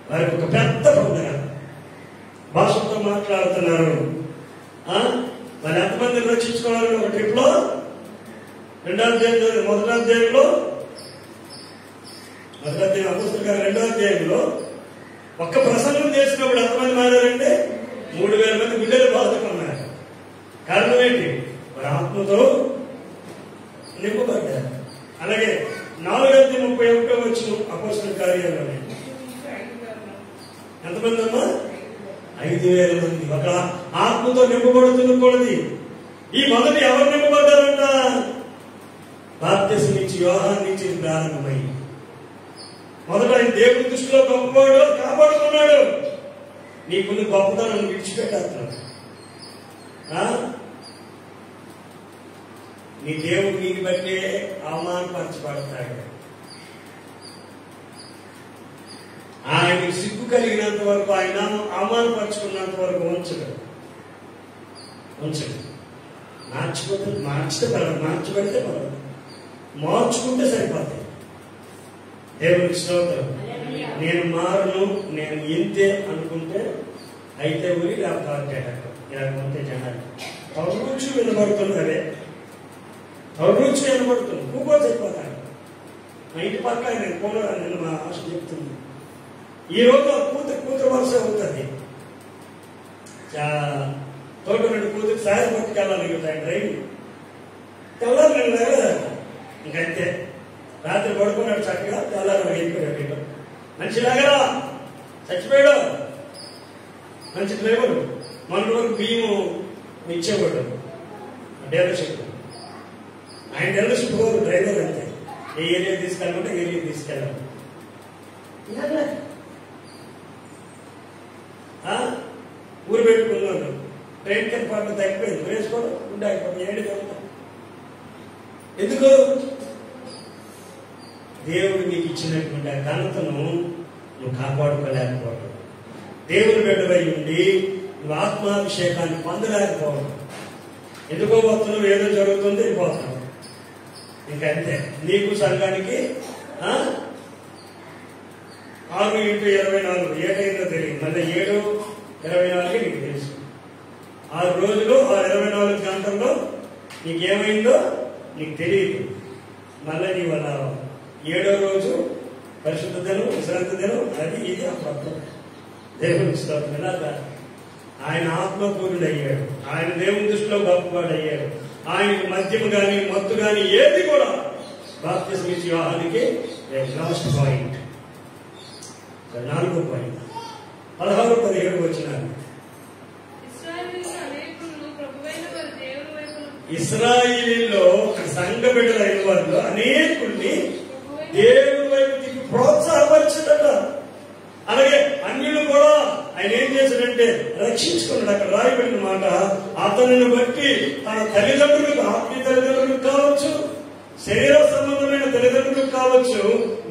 వారికి ఒక పెద్ద పండుగ. భాషతో మాట్లాడుతున్నారు. మరి ఎంతమందిని రక్షించుకున్నారు ఒక ట్రిప్ లో? రెండో అధ్యాయం మొదటి అధ్యాయంలో రెండో అధ్యాయంలో ఒక్క ప్రసంగం చేసినప్పుడు ఎంతమంది మారారంటే 3000 మంది బిడ్డలు బాధకున్నారు. కారణం ఏంటి? మరి ఆత్మతో నింపబడ్డారు. అలాగే 4:31 వచ్చిన అపోస్తలుల కార్యాలలోనే ఎంతమంది అమ్మా? 5000 మంది ఒక ఆత్మతో నింపబడుతున్నది. ఈ మొదటి ఎవరు నింపబడ్డారంట? బాప్తిసం నుంచి యోహాను నుంచి ప్రారంభమైంది. మొదట ఆయన దేవుడి దృష్టిలో గొప్పవాడు, కాపాడుకున్నాడు. నీకున్న గొప్పతనం విడిచిపెట్టేస్తున్నాడు. నీ దేవుడు నీకు బట్టే అవమానపరచబడతాడు. ఆయనకు సిగ్గు కలిగినంత వరకు, ఆయన అవమానపరుచుకున్నంత వరకు ఉంచడు. మార్చితే పర్వాలేదు, మార్చబడితే పర్వాలేదు, మార్చుకుంటే సరిపోతాయి. దేవుడికి స్తోత్రం. నేను మారును, నేను ఇంతే అనుకుంటే అయితే ఊరి లేకపోతే లేకపోతే జనాలు తరుచు వినబడుతుంది. అదే తరుచు వినబడుతుంది. కూకో సరిపోతాడు. మా ఇంటి పక్క నేను కూడా నేను మా ఆశ చెప్తుంది. ఈ రోజు కూతురు వరుస అవుతుంది. తోట రెండు కూతురు సాయం పట్టుకెళ్ళాలి డ్రైవింగ్ తెల్లారు నేను లేగలేదు. ఇంకంతే రాత్రి పడుకున్నాడు చక్కగా, తెల్లారు వెళ్ళిపోయాడు. మంచి లేగరా, చచ్చిపోయాడు. మంచి డ్రైవరు. మన వరకు బియ్యం ఇచ్చేవాడు డీలర్షిప్. ఆయన డీలర్షిప్ పోరు, డ్రైవర్ అంతే. ఏ ఏరియా తీసుకెళ్ళమంటే ఏరియా తీసుకెళ్ళాలి. ఊరు పెట్టుకున్నాడు. ట్రైన్ కంపార్ట్మెంట్ తగ్గిపోయింది, వేసుకోవడం ఉండే అయిపోయింది. ఏడు వెళ్తాం. ఎందుకు? దేవుడు నీకు ఇచ్చినటువంటి ఆ ఘనతను నువ్వు కాపాడుకోలేకపోవడం, దేవుని బిడ్డవై ఉండి నువ్వు ఆత్మాభిషేకాన్ని పొందలేకపోవడం. ఎందుకో పోతున్నావు, ఏదో జరుగుతుంది, వెళ్ళిపోతున్నావు. ఇంకంతే. నీకు సంఘానికి 6x24 ఏటైందో తెలియదు. మళ్ళీ 7:24 నీకు తెలుసు. 6 రోజులు 24 గంటల్లో నీకేమైందో నీకు తెలియదు. మళ్ళీ నీ వల్ల 7వ రోజు పరిశుద్ధ దినం, విశ్రాంతి దినం, అది ఇది అప్పుడు దేవుని స్తోత్రం. ఇలాగా ఆయన ఆత్మపూర్ణుడు అయ్యాడు. ఆయన దేవుని దృష్టిలో గొప్పవాడు అయ్యాడు. ఆయనకు మద్యం కానీ మత్తు కానీ ఏది కూడా బాప్తిసం ఇచ్చి యోహానుకి లాస్ట్ పాయింట్. 4వ పాయింట్ 16-17 వచ్చినారు. ఇశ్రాయేలీలో సంఘ బిడ్డలైన వారిలో అనేకుల్ని దేవుని వైపు తిప్పి ప్రోత్సాహపరిచాడట. అలాగే అన్యులు కూడా ఆయన ఏం చేశాడంటే రక్షించుకున్నాడు. అక్కడ రాయబడిన మాట, అతనిని బట్టి తన తల్లిదండ్రులకు, ఆత్మీయ తల్లిదండ్రులకు కావచ్చు, శరీర సంబంధమైన తల్లిదండ్రులకు కావచ్చు,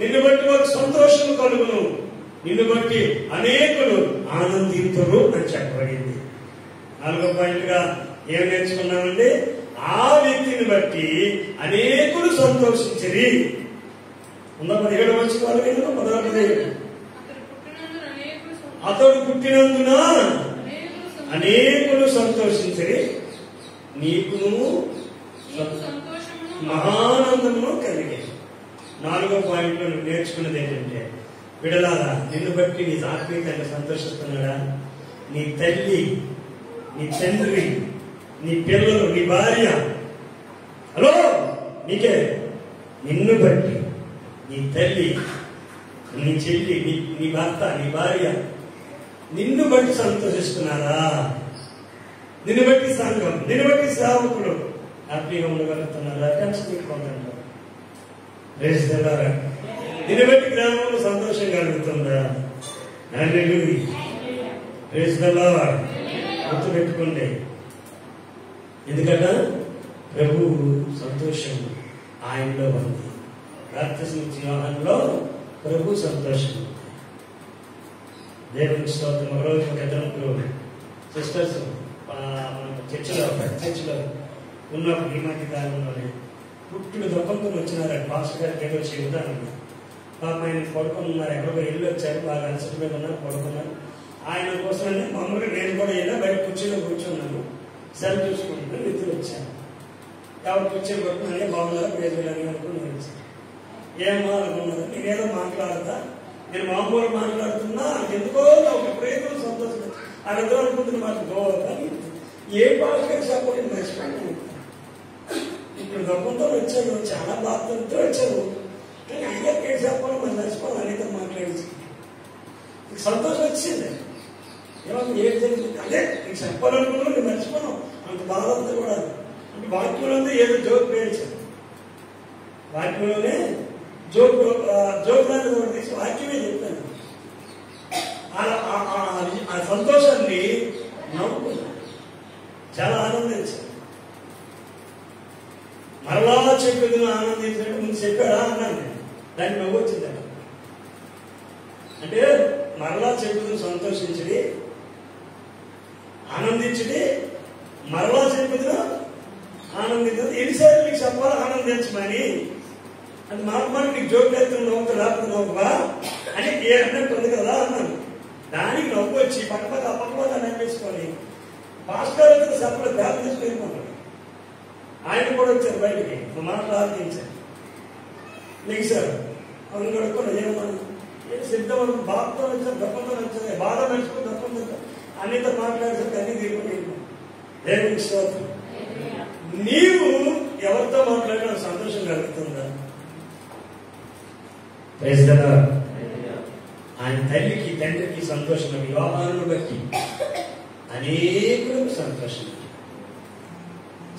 నిన్ను బట్టి వారికి సంతోషం కలుగును, నిన్ను బట్టి అనేకులు ఆనందింతురు అని చెప్పబడింది. 4వ పాయింట్ గా ఏం నేర్చుకున్నామంటే, ఆ వ్యక్తిని బట్టి అనేకులు సంతోషించరి. 17వ వచనం అతడు పుట్టినందున అనేకులు సంతోషించరి, నీకును మహానందము కలిగే. 4వ పాయింట్ లో నువ్వు నేర్చుకున్నది ఏంటంటే, విడలాగా నిన్ను బట్టి నీ ఆత్మీయంగా సంతోషిస్తున్నాడా? నీ తల్లి, నీ తండ్రి, నీ పిల్లలు, నీ భార్య, హలో నీకే, నిన్ను బట్టి నీ తల్లి, నీ చెల్లి, నీ భర్త, నీ భార్య నిన్ను బట్టి సంతోషిస్తున్నారా? నిన్ను బట్టి సంఘం, నిన్ను బట్టి సేవకులు హ్యాపీగా ఉండగలుగుతున్నారా? టెన్షన్ పెట్టుకుంటారు. నిన్ను బట్టి గ్రామంలో సంతోషం కలుగుతుందా? గుర్తు పెట్టుకోండి. ఎందుకంటే ప్రభు సంతోషం ఆయనలో ఉంది. బాప్తిసం యోహానులో ప్రభు సంతోషం. దేవుని స్తోత్రం. ఒకరోజు ఒక ఇద్దరు సిస్టర్స్ చర్చిలో ఉన్నప్పుడు ఈ మధ్య కాలంలోనే పుట్టుడు దుఃఖంతో వచ్చినారండి. పాస్టర్ గారికి ఏదో చెబుతాను. పాప ఆయన పడుకొని ఉన్నారు, ఎక్కడికో వెళ్ళి వచ్చారు, బాగా అలసట మీద ఉన్నారు, పడుకున్నారు. ఆయన కోసమని మామూలుగా నేను కూడా ఇలా బయట కుర్చీలో కూర్చున్నాను, సెల్ చూసుకుంటూ నిద్ర వచ్చాను. ఎవరు కుర్చీలు పట్టుకుని బాగున్నారా పేదలని అనుకుని వచ్చాను. ఏమో అనుకున్నారు, నేనేదో మాట్లాడతా, నేను మామూలు మాట్లాడుతున్నా, ఎందుకో ఒక ప్రయత్నం సంతోషం అర్థం అనుకుంటున్న మాట కానీ ఏ భాషగా చెప్పలేదు మర్చిపోయాను. ఇప్పుడు గొప్పతో వచ్చాను, చాలా బాధతో వచ్చాను, కానీ అయ్యాక ఏం చెప్పాలో మనం మర్చిపోవాలి. అనేక మాట్లాడించి సంతోషం వచ్చింది. ఏమన్నా ఏం జరిగింది అదే నీకు చెప్పాలనుకున్నా నేను మర్చిపోను, అంత బాధ అంతా కూడా. అంటే వాక్యంలోనే ఏదో జోక్ పేర్చాను, వాక్యంలోనే జోకులను కూడా తీసి వాక్యమే చెప్పాను. ఆ సంతోషాన్ని నవ్వుకున్నాను, చాలా ఆనందించాను. మరలా చెప్పేది ఆనందించినట్టు ముందు చెప్పాడా అన్నాను నేను, దాన్ని నవ్వు వచ్చిందంట. అంటే మరలా చెప్పేది సంతోషించడి, ఆనందించడి, మరలా చెప్పేది ఆనందించదు. ఎన్నిసార్లు నీకు చెప్పాలి ఆనందించమని, అది మాట నీకు జోకులు ఎత్తున నవ్వుతా రాకుండా నవ్వా అని ఏ అన్నట్టు ఉంది కదా అన్నాను. దానికి నవ్వు వచ్చి పక్కపక్క నవ్వేసుకొని భాస్కర్ అయితే సపరేట్ బ్యాగ్ తీసుకెళ్ళిపోతాడు. ఆయన కూడా వచ్చారు బయటికి, మాట ప్రార్థించారు. నీకు సార్ అవును కడుక్కోండి, ఏమన్నా సిద్ధం బాధతో వచ్చారు, దప్పంతో వచ్చారు, బాధ నడుచుకుని దప్పంతో అన్నితో మాట్లాడేసరికి అన్ని తీరుకుని దేవునికి స్తోత్రం. నీవు ఎవరితో మాట్లాడినా సంతోషం కలుగుతుందా? ఆయన తల్లికి తండ్రికి సంతోషం, వివాహాలను బట్టి అనేకులకు సంతోషం.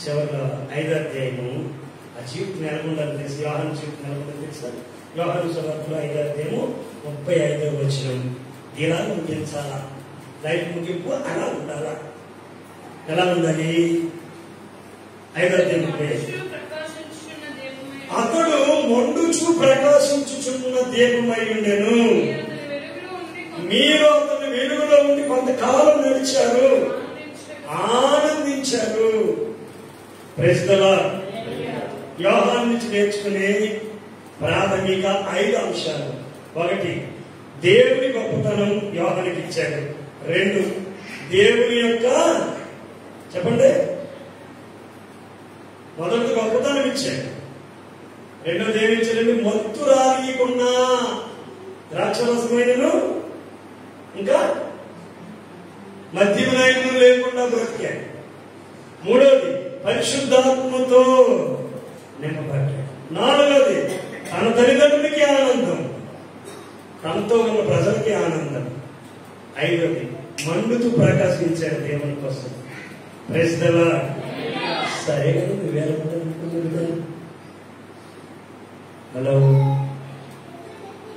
చివరిలో 5వ అధ్యాయము ఆ జీవితం నెలకొండాలని తెలిసి, యోహాను జీవితం నెలకొండాలని తెలుసా? యోహాను సువార్తలో 5వ అధ్యాయము 35వ వచనం. ఇలా ముగించాలా, లైఫ్ ముగింపు అలా ఉండాలా. ఎలా ఉండాలి? 5వ అధ్యాయం 35. అతడు మొండుచు ప్రకాశించుచున్న దీపమై ఉండెను, మీరు అతని వెలుగులో ఉండి కొంతకాలం నడిచారు, ఆనందించారు. Praise the Lord. యోహాను నుంచి నేర్చుకునే ప్రాథమిక 5 అంశాలు. 1, దేవుని గొప్పతనం యోహానుకి ఇచ్చాడు. 2, దేవుని యొక్క చెప్పండి మొదటి గొప్పతనం ఇచ్చాడు. 2వ ఏమిచ్చాడండి? మత్తు రాకుండా ద్రాక్షరసమైనను ఇంకా మద్యమునైనను లేకుండా బ్రతికాడు. 3వది పరిశుద్ధాత్మతో నింపబడ్డాడు. 4వది తన తల్లిదండ్రులకి ఆనందం, తనతో ఉన్న ప్రజలకి ఆనందం. 5వది మండుతూ ప్రకాశించాడు దేవుని కోసం. Praise the Lord. సరే కదా, నువ్వేలా ఉండాలనుకున్నావు? హలో,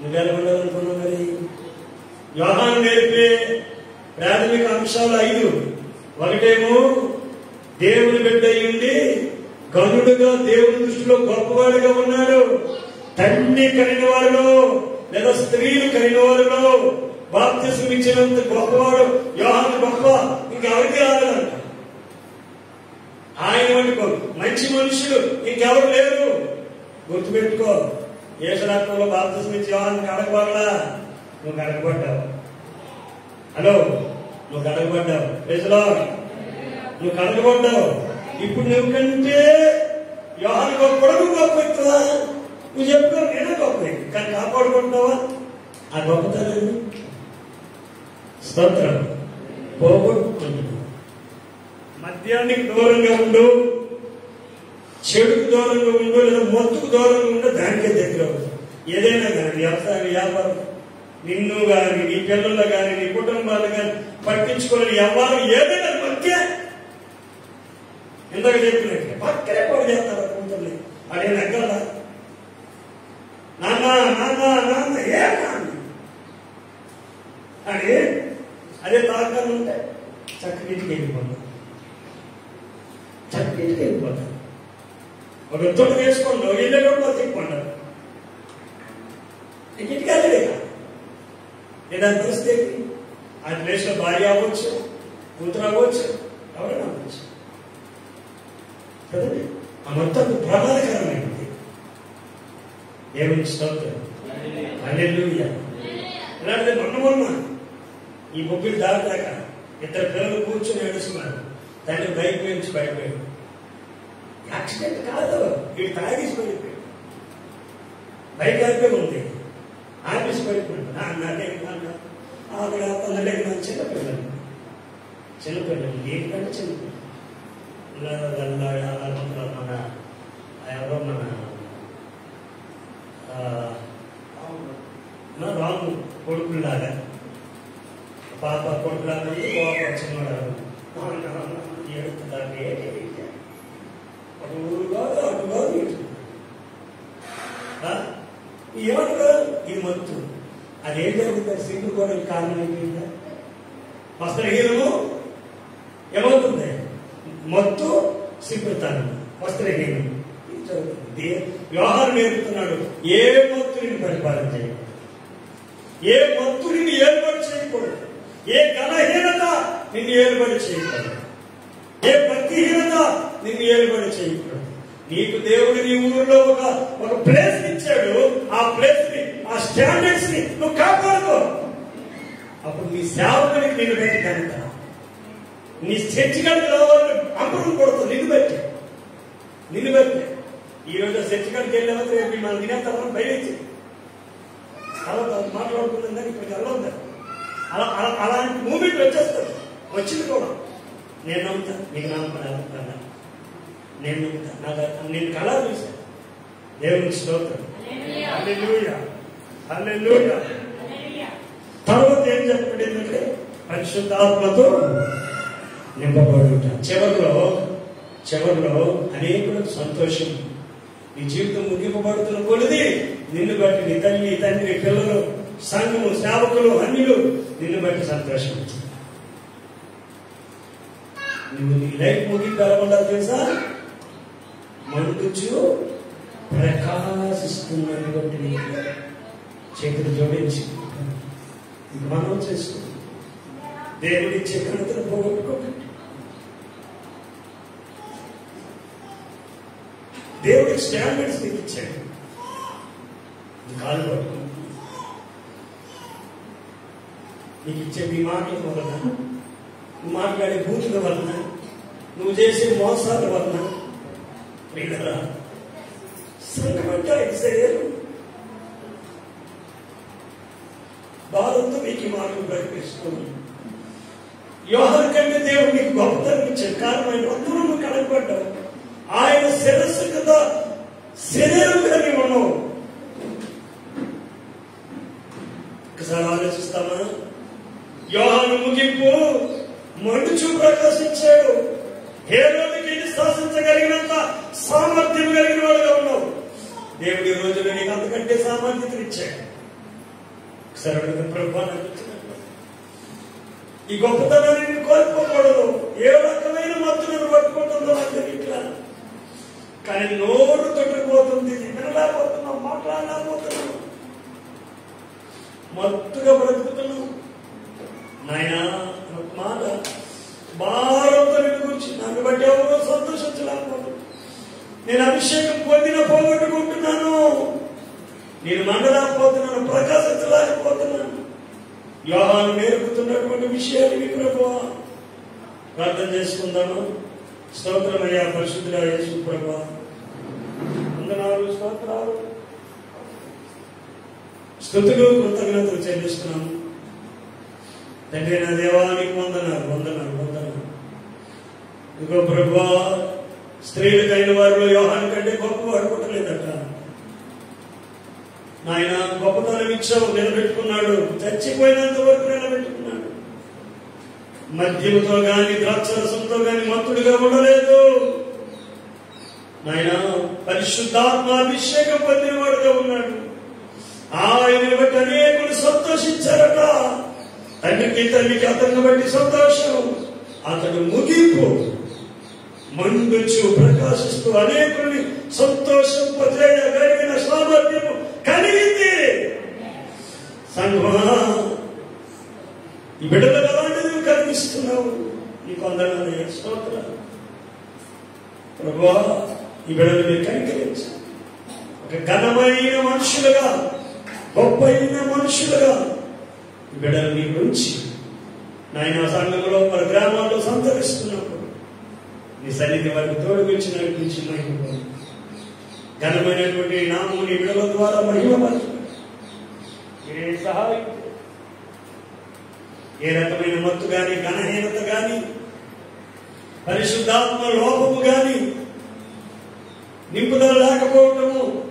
నువ్వెలా ఉండాలనుకున్నావు? మరి యోహాను నేర్పే ప్రాథమిక అంశాలు 5. 1 దేవుని బిడ్డ అయ్యుండి గనుడుగా దేవుని దృష్టిలో గొప్పవాడిగా ఉన్నాడు. తండ్రి కలిగిన వారిలో లేదా స్త్రీలు కలిగిన వారిలో బాప్తిస్మం ఇచ్చినంత గొప్పవాడు యోహాను. గొప్ప ఇంకెవరికి రాలేదంట. ఆయన వంటి మంచి మనుషులు ఇంకెవరు లేరు. గుర్తుపెట్టుకో, యేసురక్తంలో బాప్తిస్మం ఇచ్చి యోహాను కడగబడలా, నువ్వు కడగబడ్డావు. హలో, నువ్వు కడగబడ్డావు. Praise the Lord. నువ్వు కడగబడ్డావు. ఇప్పుడు నువ్వు కంటే యోహాను గొప్ప గొప్ప నువ్వు చెప్పుకో, నేనే గొప్ప, కానీ కాపాడుకుంటావా? ఆ గొప్పతనాన్ని స్తోత్రం పోగొట్టుకుంటున్నావు. మద్యానికి దూరంగా ఉండు, చెడుకు దూరంగా ఉండు, లేదా మొత్తుకు దూరంగా ఉండు, దానికే దగ్గర అవుతుంది. ఏదైనా కానీ వ్యవసాయం, వ్యాపారం, నిన్ను కానీ నీ పిల్లలు కానీ నీ కుటుంబాలు కానీ పట్టించుకోలేని ఎవరు ఏదైనా మధ్య ఇందాక చెప్పినట్లే పక్కనే పొడి చేస్తారు. కూతుర్ని అదే నగ్గల నాన్న నాన్న నాన్న ఏ అని అదే తాకాలు ఉంటే చక్కటికి వెళ్ళిపోతాం, చక్కటికి వెళ్ళిపోతాం. ఒక తోట వేసుకోండి, ఇల్లు కూడా తిప్పుకుంటారు. ఇంటికి వెళ్ళలేక ఏదైనా పరిస్థితి ఆ ప్లేస్లో భార్య అవ్వచ్చు, కూతురు అవ్వచ్చు, ఎవరైనా అవ్వచ్చు కదండి. ఆ మొత్తం ప్రమాదకరమైనది. దేవుని స్తోత్రం. హల్లెలూయా. ఇలాంటి మొన్న ఈ ముగ్గురు దాటాక ఇద్దరు పిల్లలు కూర్చొని ఏడుస్తున్నారు. తండ్రి బైక్ నుంచి పడిపోయాడు. యాక్సిడెంట్ కాదు, వీడు తాగేసి పడిపోయాడు. బైక్ అయిపోయి ఉంది, ఆఫీస్ పడిపోయాడు. అక్కడ తొందరగా చిన్నపిల్లలు ఏంటంటే చిన్నపిల్లలు మన ఎవరో మన రాము కొడుకులాగా పాప కొడుకులాగా చిన్నవాడు ఏడుతుందంటే అటు కాదు అటు కాదు ఏమంటారు ఇది మత్తు. అదేం జరుగుతుంది? సింగు కూడా కారణం అయిపోయిందా? వస్త్రహీనము ఏమవుతుంది? మత్తు సిగ్గుతాను వస్త్రహీనం ఇది జరుగుతుంది. వ్యవహారం నేర్పుతున్నాడు. ఏ మత్తుని పరిపాలన చేయకూడదు, ఏ మత్తుని ఏర్పాటు చేయకూడదు, ఏ ఘనహీనత నిన్ను ఏర్పాటు చేయకూడదు, ఏ భక్తిహీనత నిన్ను ఏర్పాటు చేయకూడదు. నీకు దేవుడు నీ ఊరిలో ఒక ప్లేస్ ఇచ్చాడు. ఆ ప్లేస్ ని, ఆ స్టాండర్డ్స్ ని నువ్వు కాపాడుకో. అప్పుడు నీ సేవకునికి నిన్ను బట్టి కనుక నీ చర్చి కాడికి రావాలని అప్పుడు కొడుతుంది. నిన్ను బట్టి ఈరోజు చర్చి కాడికి వెళ్ళామో రేపు మనం వినేస్తామని బయలుచ్చి అలా మాట్లాడుతుందని ఇక్కడికి వెళ్ళొద్దా? అలాంటి మూమెంట్ వచ్చేస్తుంది. వచ్చింది కూడా. నేను నమ్ముతా, నీకు నమ్మకం నేను నమ్ముతా. నేను కళ చూశాను. దేవునికి స్తోత్రం. హల్లెలూయా, హల్లెలూయా. తర్వాత ఏం చెప్పండి? ఏంటంటే పరిశుద్ధాత్మతో నింపబడుట. చివరిలో అనేకులకు సంతోషం. నీ జీవితం ముగింపబడుతున్న కొలిది నిన్ను బట్టి నీ తల్లి, తండ్రి, పిల్లలు, సంఘము, సేవకులు, అన్యులు నిన్ను బట్టి సంతోషం వచ్చింది. నువ్వు నీ లైఫ్ ముగింపు ఎలా ఉండాలి తెలుసా? మండుచు ప్రకాశిస్తున్నది బట్టి చేతులు జోడించి మనం చేసుకుంటాం. దేవుడిచ్చే ఘనతను పోగొట్టుకోకండి. దేవుడికి స్టాండర్డ్స్ నీకు ఇచ్చాడు. కాలు పట్టుకుంటుంది. నీకు ఇచ్చే నీ మాటల వలన, నువ్వు మాట్లాడే బూతుల వలన, నువ్వు చేసే మోసాల వలన వీళ్ళరా సంఘమంటే శరీరం బాధతో మీకు ఈ మాటలు ప్రకటిస్తున్నాను. యోహాను కంటే దేవుడు నీకు గొప్పతనం ఇచ్చాడు. కారణమైన అందరూ నువ్వు కనపడ్డావు. ఆయన శిరస్సు కదా శరీరం కలిగి ఉన్నావు. ఒకసారి ఆలోచిస్తామా? యోహాను ముగింపు మండుచు ప్రకాశించాడు. హేరోదుకి శాసించగలిగినంత సామర్థ్యం కలిగిన వాడుగా ఉన్నావు. దేవుడి రోజులు నీకు అంతకంటే సామర్థ్యతను ఇచ్చాడు. ఒకసారి ప్రభుత్వాన్ని ఈ గొప్పతనాన్ని కోల్పోకూడదు. ఏ రకమైన మత్తులను పట్టుకుంటుందో నాకు ఇట్లా, కానీ నోరు తొట్టుకుపోతుంది. వినలేకపోతున్నాం, మాట్లాడలేకపోతున్నాం, మత్తుగా బ్రతుకుతున్నాం. నాయనా మాట భారంతో నేను గురించి నన్ను బట్టి ఎవరో సంతోషించలేకపోతున్నాను. నేను అభిషేకం పొందిన పోగొట్టుకుంటున్నాను. నేను మండలేకపోతున్నాను, ప్రకాశించలేకపోతున్నాను. యోహాను నేర్పుతున్నటువంటి విషయాలు మీ ప్రభువా ప్రార్థన చేసుకుందాము. స్తోత్రమయ్యా పరిశుద్ధుడా యేసు ప్రభువా, వందనాలు, స్తోత్రాలు, స్తుతులు, కృతజ్ఞతలు చెల్లిస్తున్నాము. తండ్రి నా దేవానికి వందనాలు, వందనాలు, వందనాలు. ఇదిగో ప్రభువా, స్త్రీలకైన వారిలో యోహాను కంటే గొప్పవాడు పుట్టలేదట. నాయన గొప్పతనం ఇచ్చావు, నిలబెట్టుకున్నాడు. చచ్చిపోయినంత వరకు నిలబెట్టుకున్నాడు. మద్యముతో గాని ద్రాక్షరసంతో గాని మత్తుడిగా ఉండలేదు. నాయన పరిశుద్ధాత్మ అభిషేకం పొందినవాడుగా ఉన్నాడు. ఆయన బట్టి అనేకులు సంతోషించారట. తండ్రికి తల్లికి అతన్ని బట్టి సంతోషం. అతడు ముగింపు మండుచు ప్రకాశిస్తూ అనేకుల్ని సంతోషింపజేయగలిగిన సామర్థ్యము కలిగింది. సంఘమా, ఈ బిడ్డలకు అలాంటిది కలిగిస్తున్నావు. నీకు అందరూ స్తోత్రాలు ప్రభువా. ఈ బిడ్డలు మీరు కనికరించు. ఒక ఘనమైన మనుషులుగా, గొప్పైన మనుషులుగా ఈ బిడ్డలు నీ గురించి నాయన సంఘంలో వారి గ్రామాల్లో సంతరిస్తున్నప్పుడు నీ సన్నిధి వారికి తోడుకొచ్చి నడిపించి మహిమ ఘనమైనటువంటి నామము నీ విడుదల ద్వారా మహిమపరచు. ఏ సహాయం ఏ రకమైన మత్తు గాని ఘనహీనత గాని పరిశుద్ధాత్మ లోపము గాని నింపుదల లేకపోవటము,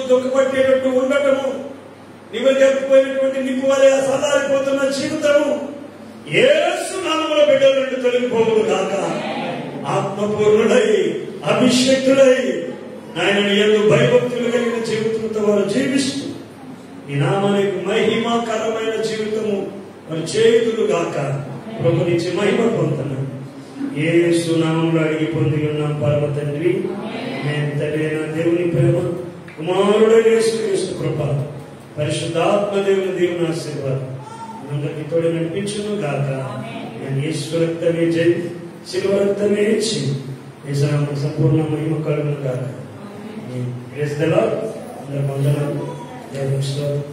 దుఃఖపట్టేటట్టు ఉండటము, నివజకపోయినటువంటి నిప్పు వలె సదారిపోతున్న జీవితము యేసు నామములో బిడ్డల నుండి తొలగిపోవును గాక. ఆత్మపూర్ణులై అభిషేక్తులై నాయన యందు భయభక్తులు కలిగిన జీవితంతో వారు జీవిస్తూ ఈ నామానికి మహిమాకరమైన జీవితము వారు చేతులు గాక. ప్రభు నుంచి మహిమ పొందుతున్నాం. యేసు నామములో అడిగి పొంది ఉన్నాం పరమ తండ్రి. తండ్రైన దేవుని ప్రేమ, కుమారుడైన యేసుక్రీస్తు కృప, పరిశుద్ధాత్మ దేవుని ఆశీర్వాదం అందరికీ తోడు నడిపించును గాక. నేను యేసు రక్తమే జై, శిలువ రక్తమే జై. యేసు నామమునకు సంపూర్ణ మహిమ కలుగును గాక. Praise the Lord. అందరూ వందనాలు. దేవునికి స్తోత్రం.